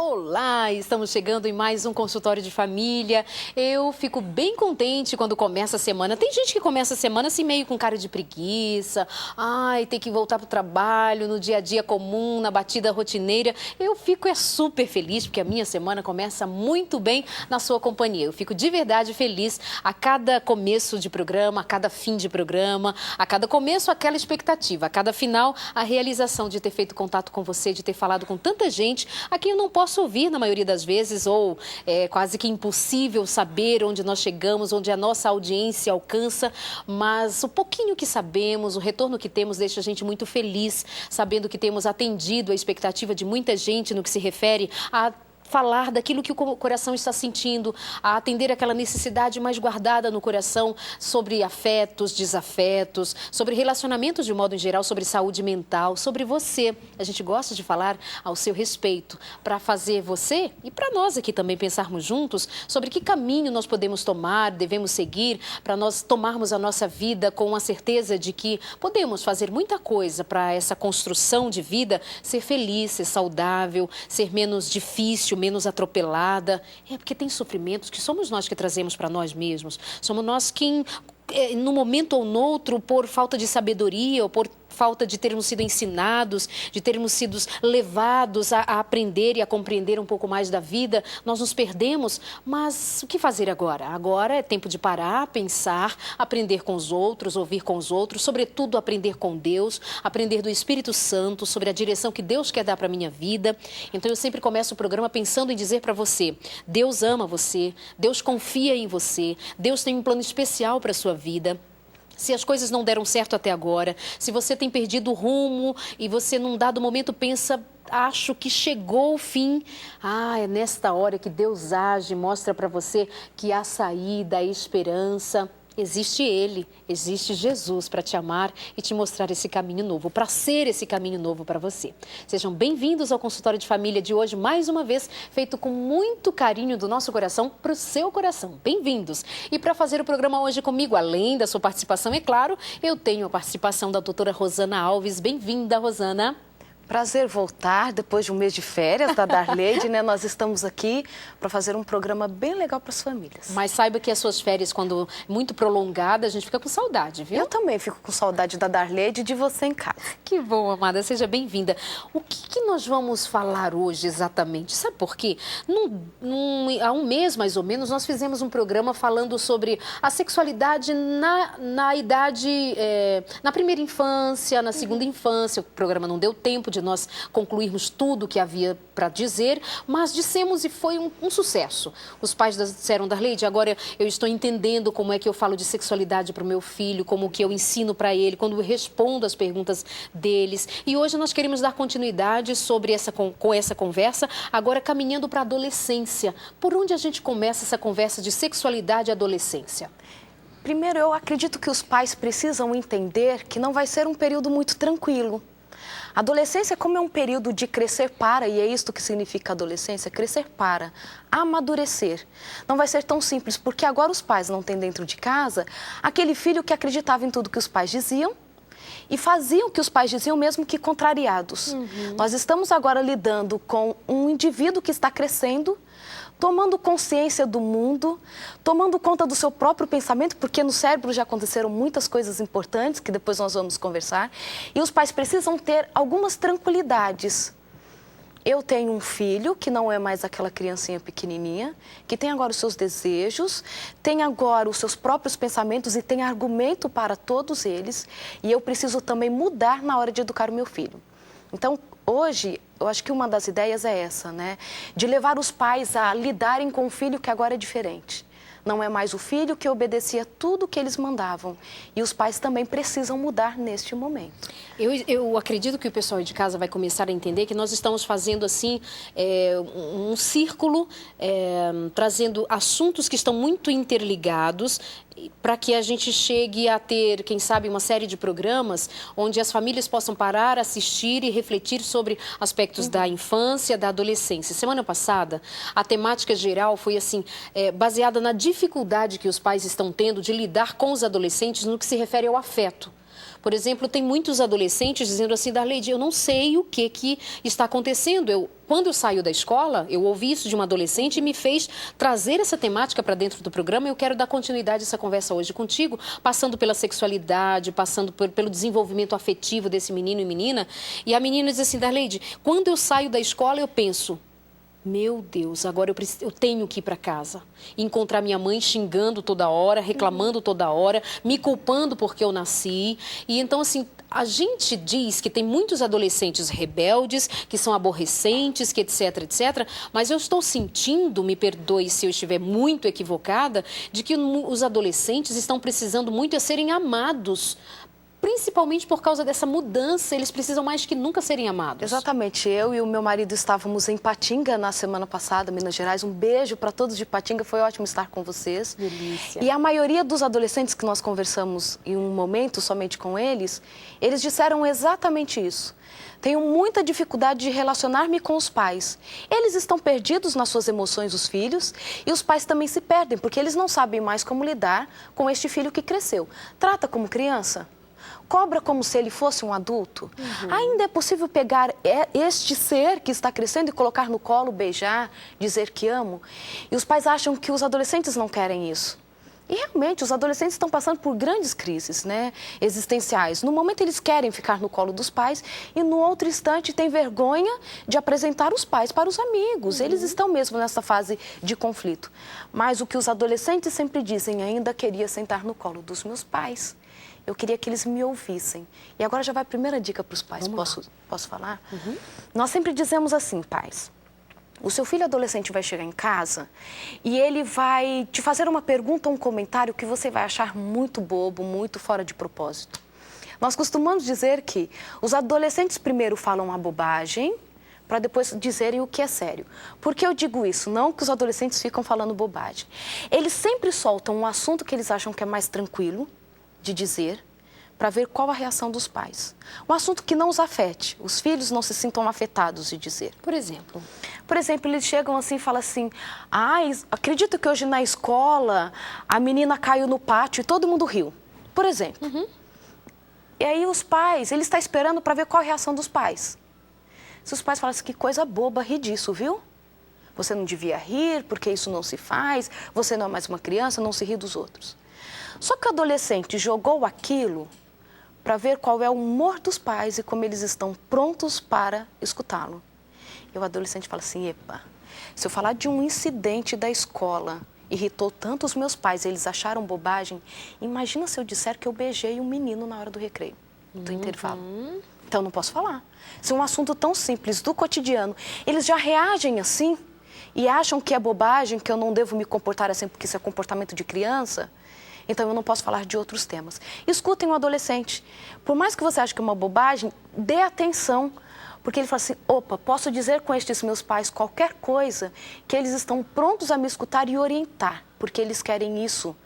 Olá, estamos chegando em mais um consultório de família. Eu fico bem contente quando começa a semana. Tem gente que começa a semana assim meio com cara de preguiça. Ai, tem que voltar para o trabalho, no dia a dia comum, na batida rotineira. Eu fico super feliz porque a minha semana começa muito bem na sua companhia. Eu fico de verdade feliz a cada começo de programa, a cada fim de programa, a cada começo aquela expectativa, a cada final a realização de ter feito contato com você, de ter falado com tanta gente a quem eu não posso ouvir na maioria das vezes, ou é quase que impossível saber onde nós chegamos, onde a nossa audiência alcança, mas o pouquinho que sabemos, o retorno que temos deixa a gente muito feliz, sabendo que temos atendido a expectativa de muita gente no que se refere a falar daquilo que o coração está sentindo, a atender aquela necessidade mais guardada no coração sobre afetos, desafetos, sobre relacionamentos de modo em geral, sobre saúde mental, sobre você. A gente gosta de falar ao seu respeito para fazer você e para nós aqui também pensarmos juntos sobre que caminho nós podemos tomar, devemos seguir para nós tomarmos a nossa vida com a certeza de que podemos fazer muita coisa para essa construção de vida ser feliz, ser saudável, ser menos difícil, menos atropelada. É porque tem sofrimentos que somos nós que trazemos para nós mesmos. Somos nós quem, num momento ou noutro, por falta de sabedoria ou por falta de termos sido ensinados, de termos sido levados a aprender e a compreender um pouco mais da vida, nós nos perdemos. Mas o que fazer agora? Agora é tempo de parar, pensar, aprender com os outros, ouvir com os outros, sobretudo aprender com Deus, aprender do Espírito Santo, sobre a direção que Deus quer dar para a minha vida. Então eu sempre começo o programa pensando em dizer para você, Deus ama você, Deus confia em você, Deus tem um plano especial para a sua vida. Se as coisas não deram certo até agora, se você tem perdido o rumo e você num dado momento pensa, acho que chegou o fim. É nesta hora que Deus age, mostra para você que há saída, há esperança. Existe Ele, existe Jesus para te amar e te mostrar esse caminho novo, para ser esse caminho novo para você. Sejam bem-vindos ao consultório de família de hoje, mais uma vez, feito com muito carinho do nosso coração para o seu coração. Bem-vindos! E para fazer o programa hoje comigo, além da sua participação, é claro, eu tenho a participação da doutora Rosana Alves. Bem-vinda, Rosana! Prazer voltar depois de um mês de férias da Darleide, né? Nós estamos aqui para fazer um programa bem legal para as famílias. Mas saiba que as suas férias, quando muito prolongadas, a gente fica com saudade, viu? Eu também fico com saudade da Darleide e de você em casa. Que bom, amada. Seja bem-vinda. O que nós vamos falar hoje exatamente? Sabe por quê? Há um mês, mais ou menos, nós fizemos um programa falando sobre a sexualidade na idade, na primeira infância, na segunda infância. O programa não deu tempo de nós concluirmos tudo o que havia para dizer, mas dissemos e foi um sucesso. Os pais disseram, Darleide, agora eu estou entendendo como é que eu falo de sexualidade para o meu filho, como que eu ensino para ele, quando eu respondo as perguntas deles. E hoje nós queremos dar continuidade sobre com essa conversa, agora caminhando para a adolescência. Por onde a gente começa essa conversa de sexualidade e adolescência? Primeiro, eu acredito que os pais precisam entender que não vai ser um período muito tranquilo. A adolescência, como é um período de crescer para, e é isto que significa adolescência, crescer para, amadurecer. Não vai ser tão simples, porque agora os pais não têm dentro de casa aquele filho que acreditava em tudo que os pais diziam e faziam o que os pais diziam mesmo que contrariados. Nós estamos agora lidando com um indivíduo que está crescendo, tomando consciência do mundo, tomando conta do seu próprio pensamento, porque no cérebro já aconteceram muitas coisas importantes, que depois nós vamos conversar, e os pais precisam ter algumas tranquilidades. Eu tenho um filho que não é mais aquela criancinha pequenininha, que tem agora os seus desejos, tem agora os seus próprios pensamentos e tem argumento para todos eles, e eu preciso também mudar na hora de educar o meu filho. Então, hoje, eu acho que uma das ideias é essa, né? De levar os pais a lidarem com o filho que agora é diferente. Não é mais o filho que obedecia tudo que eles mandavam. E os pais também precisam mudar neste momento. Eu acredito que o pessoal de casa vai começar a entender que nós estamos fazendo assim um círculo, trazendo assuntos que estão muito interligados para que a gente chegue a ter, quem sabe, uma série de programas onde as famílias possam parar, assistir e refletir sobre aspectos da infância, da adolescência. Semana passada, a temática geral foi assim, baseada na dificuldade que os pais estão tendo de lidar com os adolescentes no que se refere ao afeto. Por exemplo, tem muitos adolescentes dizendo assim, Darleide, eu não sei o que está acontecendo. Quando eu saio da escola, eu ouvi isso de uma adolescente e me fez trazer essa temática para dentro do programa. Eu quero dar continuidade a essa conversa hoje contigo, passando pela sexualidade, passando pelo desenvolvimento afetivo desse menino e menina. E a menina diz assim, Darleide, quando eu saio da escola, eu penso, meu Deus, agora eu tenho que ir para casa e encontrar minha mãe xingando toda hora, reclamando toda hora, me culpando porque eu nasci. E então, assim, a gente diz que tem muitos adolescentes rebeldes, que são aborrecentes, que etc, etc. Mas eu estou sentindo, me perdoe se eu estiver muito equivocada, de que os adolescentes estão precisando muito de serem amados. Principalmente por causa dessa mudança, eles precisam mais que nunca serem amados. Exatamente. Eu e o meu marido estávamos em Patinga na semana passada, Minas Gerais. Um beijo para todos de Patinga, foi ótimo estar com vocês. Delícia. E a maioria dos adolescentes que nós conversamos em um momento somente com eles, eles disseram exatamente isso. Tenho muita dificuldade de relacionar-me com os pais. Eles estão perdidos nas suas emoções, os filhos, e os pais também se perdem, porque eles não sabem mais como lidar com este filho que cresceu. Trata como criança. Cobra como se ele fosse um adulto. Ainda é possível pegar este ser que está crescendo e colocar no colo, beijar, dizer que amo? E os pais acham que os adolescentes não querem isso. E realmente, os adolescentes estão passando por grandes crises, né, existenciais. No momento, eles querem ficar no colo dos pais e, no outro instante, têm vergonha de apresentar os pais para os amigos. Eles estão mesmo nessa fase de conflito. Mas o que os adolescentes sempre dizem, ainda queria sentar no colo dos meus pais. Eu queria que eles me ouvissem. E agora já vai a primeira dica para os pais. Posso falar? Nós sempre dizemos assim, pais. O seu filho adolescente vai chegar em casa e ele vai te fazer uma pergunta ou um comentário que você vai achar muito bobo, muito fora de propósito. Nós costumamos dizer que os adolescentes primeiro falam a bobagem para depois dizerem o que é sério. Por que eu digo isso? Não que os adolescentes ficam falando bobagem. Eles sempre soltam um assunto que eles acham que é mais tranquilo de dizer, para ver qual a reação dos pais. Um assunto que não os afete, os filhos não se sintam afetados de dizer. Por exemplo? Por exemplo, eles chegam assim e falam assim, acredito que hoje na escola a menina caiu no pátio e todo mundo riu. Por exemplo. E aí os pais, ele está esperando para ver qual a reação dos pais. Se os pais falam assim, que coisa boba, ri disso, viu? Você não devia rir, porque isso não se faz, você não é mais uma criança, não se ri dos outros. Só que o adolescente jogou aquilo para ver qual é o humor dos pais e como eles estão prontos para escutá-lo. E o adolescente fala assim, epa, se eu falar de um incidente da escola, irritou tanto os meus pais, eles acharam bobagem, imagina se eu disser que eu beijei um menino na hora do recreio, do intervalo. Então, eu não posso falar. Se é um assunto tão simples, do cotidiano, eles já reagem assim e acham que é bobagem, que eu não devo me comportar assim porque isso é comportamento de criança. Então, eu não posso falar de outros temas. Escutem o adolescente. Por mais que você ache que é uma bobagem, dê atenção. Porque ele fala assim, opa, posso dizer com estes meus pais qualquer coisa que eles estão prontos a me escutar e orientar, porque eles querem isso.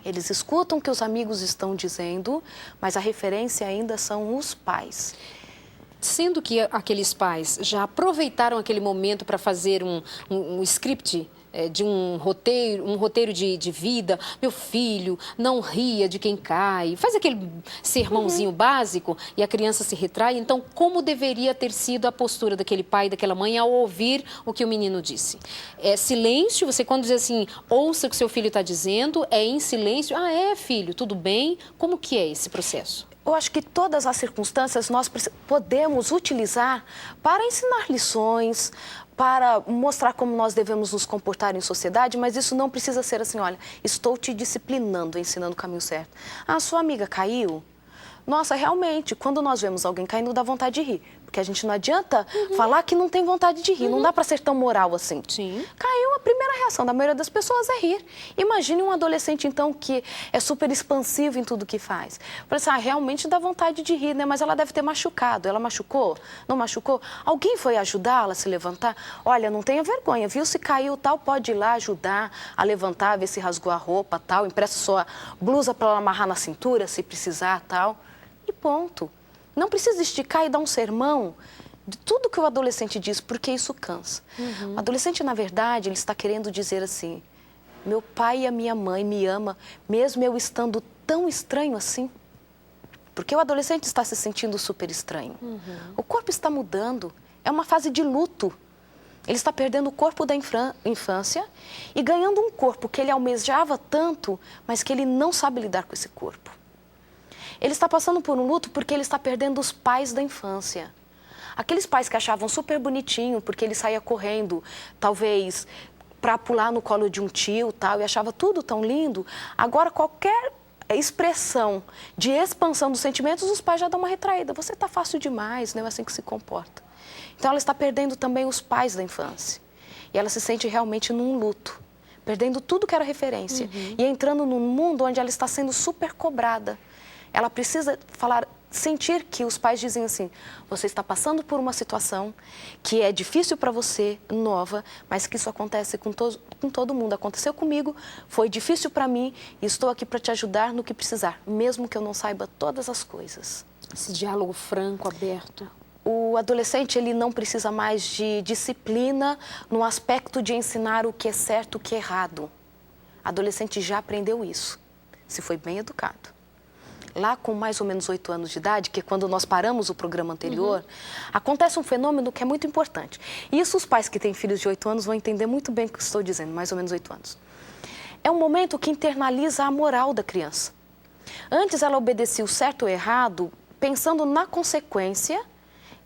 Eles escutam o que os amigos estão dizendo, mas a referência ainda são os pais. Sendo que aqueles pais já aproveitaram aquele momento para fazer um script de um roteiro de vida, meu filho, não ria de quem cai, faz aquele sermãozinho básico e a criança se retrai. Então, como deveria ter sido a postura daquele pai e daquela mãe ao ouvir o que o menino disse? É silêncio, você quando diz assim, ouça o que seu filho está dizendo, é em silêncio, filho, tudo bem? Como que é esse processo? Eu acho que todas as circunstâncias nós podemos utilizar para ensinar lições, para mostrar como nós devemos nos comportar em sociedade, mas isso não precisa ser assim, olha, estou te disciplinando, ensinando o caminho certo. Ah, sua amiga caiu? Nossa, realmente, quando nós vemos alguém caindo, dá vontade de rir. Porque a gente não adianta falar que não tem vontade de rir, não dá para ser tão moral assim. Sim. Caiu, a primeira reação da maioria das pessoas é rir. Imagine um adolescente, então, que é super expansivo em tudo que faz. Fala assim, realmente dá vontade de rir, né? Mas ela deve ter machucado. Ela machucou? Não machucou? Alguém foi ajudá-la a se levantar? Olha, não tenha vergonha, viu? Se caiu tal, pode ir lá ajudar a levantar, ver se rasgou a roupa, tal. Empresta sua blusa para ela amarrar na cintura, se precisar, tal. E ponto. Não precisa esticar e dar um sermão de tudo que o adolescente diz, porque isso cansa. O adolescente, na verdade, ele está querendo dizer assim, meu pai e a minha mãe me amam, mesmo eu estando tão estranho assim. Porque o adolescente está se sentindo super estranho. O corpo está mudando, é uma fase de luto. Ele está perdendo o corpo da infância e ganhando um corpo que ele almejava tanto, mas que ele não sabe lidar com esse corpo. Ele está passando por um luto porque ele está perdendo os pais da infância. Aqueles pais que achavam super bonitinho porque ele saía correndo, talvez para pular no colo de um tio tal, e achava tudo tão lindo. Agora, qualquer expressão de expansão dos sentimentos, os pais já dão uma retraída. Você está fácil demais, não é assim que se comporta. Então, ela está perdendo também os pais da infância. E ela se sente realmente num luto, perdendo tudo que era referência. E entrando num mundo onde ela está sendo super cobrada. Ela precisa sentir que os pais dizem assim, você está passando por uma situação que é difícil para você, nova, mas que isso acontece com todo mundo. Aconteceu comigo, foi difícil para mim e estou aqui para te ajudar no que precisar, mesmo que eu não saiba todas as coisas. Esse diálogo franco, aberto. O adolescente, ele não precisa mais de disciplina no aspecto de ensinar o que é certo, o que é errado. O adolescente já aprendeu isso, se foi bem educado. Lá com mais ou menos 8 anos de idade, que é quando nós paramos o programa anterior, acontece um fenômeno que é muito importante. E isso os pais que têm filhos de 8 anos vão entender muito bem o que estou dizendo, mais ou menos 8 anos. É um momento que internaliza a moral da criança. Antes ela obedecia o certo ou errado, pensando na consequência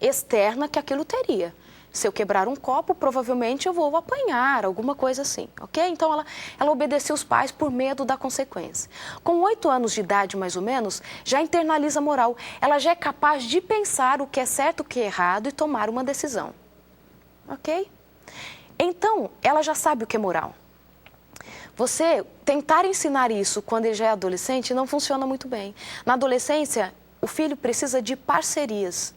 externa que aquilo teria. Se eu quebrar um copo, provavelmente eu vou apanhar, alguma coisa assim, ok? Então, ela obedecia os pais por medo da consequência. Com 8 anos de idade, mais ou menos, já internaliza a moral. Ela já é capaz de pensar o que é certo, o que é errado e tomar uma decisão, ok? Então, ela já sabe o que é moral. Você tentar ensinar isso quando ele já é adolescente não funciona muito bem. Na adolescência, o filho precisa de parcerias.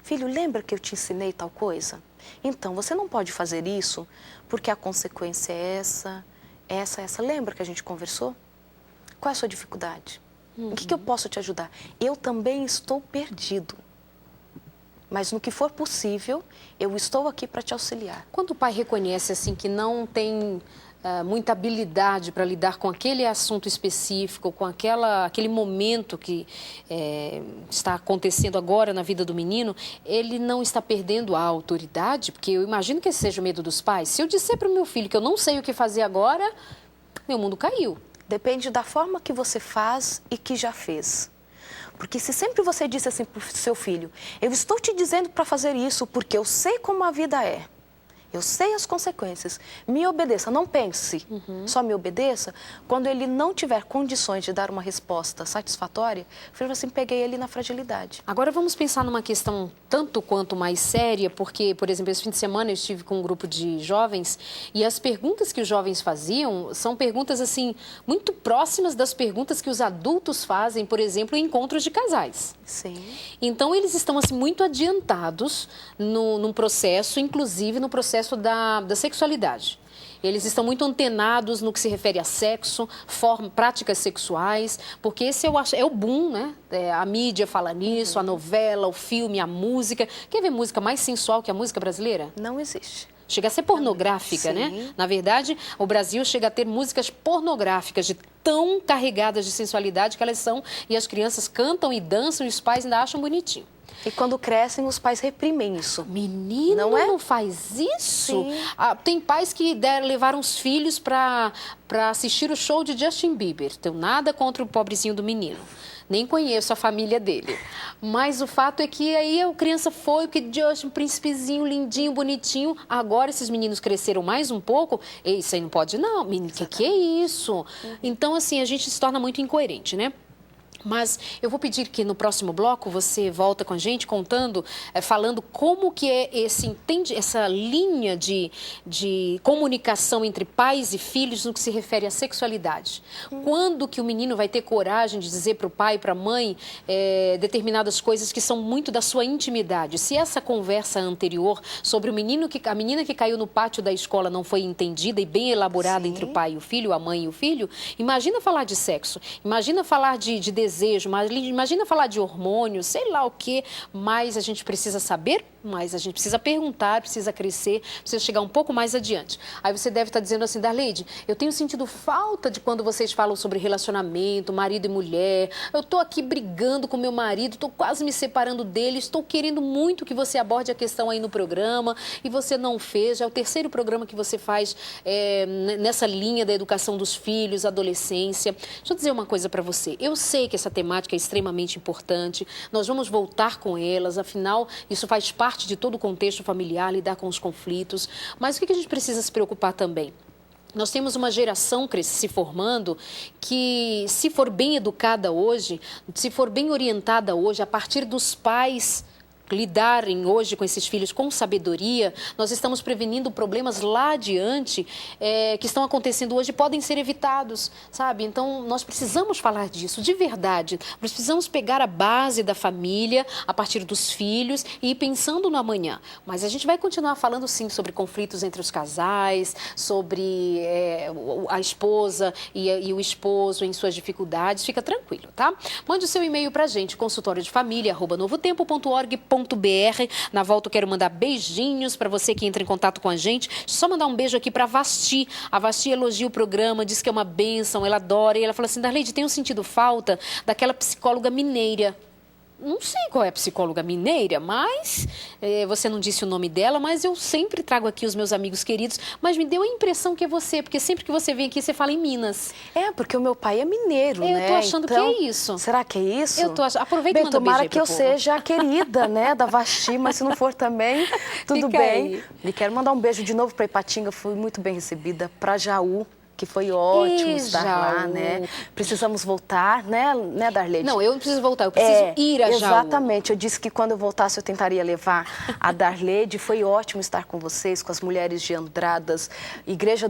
Filho, lembra que eu te ensinei tal coisa? Então, você não pode fazer isso porque a consequência é essa. Lembra que a gente conversou? Qual é a sua dificuldade? Em que eu posso te ajudar? Eu também estou perdido. Mas no que for possível, eu estou aqui para te auxiliar. Quando o pai reconhece assim que não tem muita habilidade para lidar com aquele assunto específico, com aquele momento que está acontecendo agora na vida do menino, ele não está perdendo a autoridade? Porque eu imagino que esse seja o medo dos pais. Se eu disser para o meu filho que eu não sei o que fazer agora, meu mundo caiu. Depende da forma que você faz e que já fez. Porque se sempre você disse assim para o seu filho, eu estou te dizendo para fazer isso porque eu sei como a vida é. Eu sei as consequências. Me obedeça, não pense. Só me obedeça. Quando ele não tiver condições de dar uma resposta satisfatória, eu falo assim, peguei ele na fragilidade. Agora vamos pensar numa questão tanto quanto mais séria, porque, por exemplo, esse fim de semana eu estive com um grupo de jovens e as perguntas que os jovens faziam são perguntas, assim, muito próximas das perguntas que os adultos fazem, por exemplo, em encontros de casais. Sim. Então, eles estão, assim, muito adiantados num processo, inclusive no processo da sexualidade. Eles estão muito antenados no que se refere a sexo, práticas sexuais, porque esse eu acho, é o boom, né? A mídia fala nisso, a novela, o filme, a música. Quer ver música mais sensual que a música brasileira? Não existe. Chega a ser pornográfica, Sim. né? Na verdade, o Brasil chega a ter músicas pornográficas, de tão carregadas de sensualidade que elas são, e as crianças cantam e dançam e os pais ainda acham bonitinho. E quando crescem, os pais reprimem isso. Menino, não faz isso? Sim. Tem pais que levaram os filhos para assistir o show de Justin Bieber. Tenho nada contra o pobrezinho do menino. Nem conheço a família dele. Mas o fato é que aí a criança foi, porque Justin, um príncipezinho, lindinho, bonitinho. Agora esses meninos cresceram mais um pouco. Isso aí não pode não. Menino, que é isso? Então, assim, a gente se torna muito incoerente, né? Mas eu vou pedir que no próximo bloco você volta com a gente contando, falando como que é essa linha de comunicação entre pais e filhos no que se refere à sexualidade. Quando que o menino vai ter coragem de dizer para o pai e para a mãe determinadas coisas que são muito da sua intimidade? Se essa conversa anterior sobre a menina que caiu no pátio da escola não foi entendida e bem elaborada entre o pai e o filho, a mãe e o filho, imagina falar de sexo, imagina falar de desejo, desejo, mas imagina falar de hormônio, sei lá o quê, mas a gente precisa saber, mas a gente precisa perguntar, precisa crescer, precisa chegar um pouco mais adiante. Aí você deve estar dizendo assim, Darleide, eu tenho sentido falta de quando vocês falam sobre relacionamento, marido e mulher, eu estou aqui brigando com meu marido, estou quase me separando dele, estou querendo muito que você aborde a questão aí no programa e você não fez, já é o terceiro programa que você faz nessa linha da educação dos filhos, adolescência. Deixa eu dizer uma coisa para você, eu sei que essa temática é extremamente importante, nós vamos voltar com elas, afinal, isso faz parte de todo o contexto familiar, lidar com os conflitos, mas o que a gente precisa se preocupar também? Nós temos uma geração se formando que, se for bem educada hoje, se for bem orientada hoje, a partir dos pais lidarem hoje com esses filhos com sabedoria, nós estamos prevenindo problemas lá adiante que estão acontecendo hoje, podem ser evitados, sabe? Então, nós precisamos falar disso, de verdade. Nós precisamos pegar a base da família, a partir dos filhos, e ir pensando no amanhã. Mas a gente vai continuar falando, sim, sobre conflitos entre os casais, sobre a esposa e o esposo em suas dificuldades. Fica tranquilo, tá? Mande o seu e-mail pra gente, consultoriodefamilia@novotempo.org.br. Na volta eu quero mandar beijinhos para você que entra em contato com a gente. Só mandar um beijo aqui para a Vasti. A Vasti elogia o programa, diz que é uma bênção, ela adora. E ela fala assim, Darleide, tenho sentido falta daquela psicóloga mineira. Não sei qual é a psicóloga mineira, mas você não disse o nome dela, mas eu sempre trago aqui os meus amigos queridos, mas me deu a impressão que é você, porque sempre que você vem aqui, você fala em Minas. Porque o meu pai é mineiro, né? Eu tô achando então, que é isso. Será que é isso? Eu tô achando. Aproveita e manda um beijo aí tomara que eu seja a querida, né, da Vasti, mas se não for também, tudo Fica bem. aí. E quero mandar um beijo de novo para Ipatinga, fui muito bem recebida, para Jaú, que foi ótimo estar lá, né? Precisamos voltar, né, Darleide? Não, eu não preciso voltar, eu preciso ir a Jaú. Exatamente, eu disse que quando eu voltasse eu tentaria levar a Darleide. Foi ótimo estar com vocês, com as mulheres de Andradas, Igreja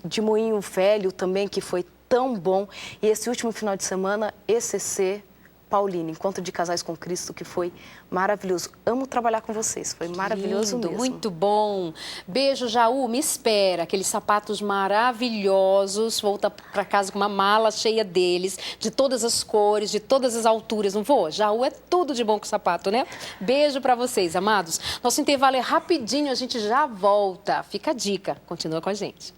de Moinho Velho também, que foi tão bom. E esse último final de semana, ECC Paulina, Encontro de Casais com Cristo, que foi maravilhoso. Amo trabalhar com vocês, foi maravilhoso lindo, mesmo. Muito bom. Beijo, Jaú, me espera. Aqueles sapatos maravilhosos. Volta para casa com uma mala cheia deles, de todas as cores, de todas as alturas. Não vou? Jaú é tudo de bom com sapato, né? Beijo para vocês, amados. Nosso intervalo é rapidinho, a gente já volta. Fica a dica, continua com a gente.